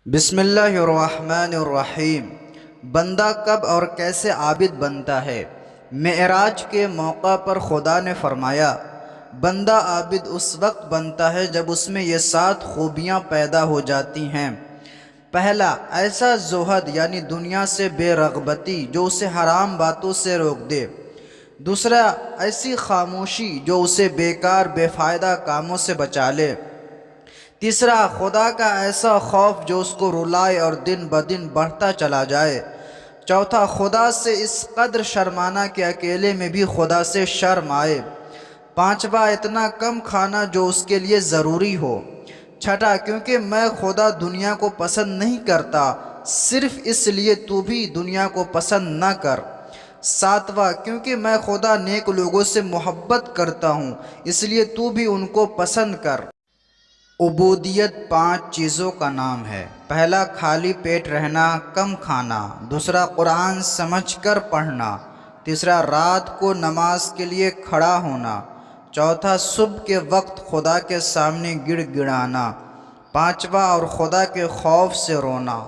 بسم اللہ الرحمن الرحیم۔ بندہ کب اور کیسے عابد بنتا ہے؟ معراج کے موقع پر خدا نے فرمایا، بندہ عابد اس وقت بنتا ہے جب اس میں یہ 7 خوبیاں پیدا ہو جاتی ہیں۔ پہلا، ایسا زہد یعنی دنیا سے بے رغبتی جو اسے حرام باتوں سے روک دے۔ دوسرا، ایسی خاموشی جو اسے بیکار بے فائدہ کاموں سے بچا لے۔ تیسرا، خدا کا ایسا خوف جو اس کو رلائے اور دن بدن بڑھتا چلا جائے۔ چوتھا، خدا سے اس قدر شرمانا کہ اکیلے میں بھی خدا سے شرم آئے۔ پانچواں، اتنا کم کھانا جو اس کے لیے ضروری ہو۔ چھٹا، کیونکہ میں خدا دنیا کو پسند نہیں کرتا، صرف اس لیے تو بھی دنیا کو پسند نہ کر۔ ساتواں، کیونکہ میں خدا نیک لوگوں سے محبت کرتا ہوں، اس لیے تو بھی ان کو پسند کر۔ عبودیت 5 چیزوں کا نام ہے۔ پہلا، خالی پیٹ رہنا، کم کھانا۔ دوسرا، قرآن سمجھ کر پڑھنا۔ تیسرا، رات کو نماز کے لیے کھڑا ہونا۔ چوتھا، صبح کے وقت خدا کے سامنے گڑ گڑانا۔ پانچواں، اور خدا کے خوف سے رونا۔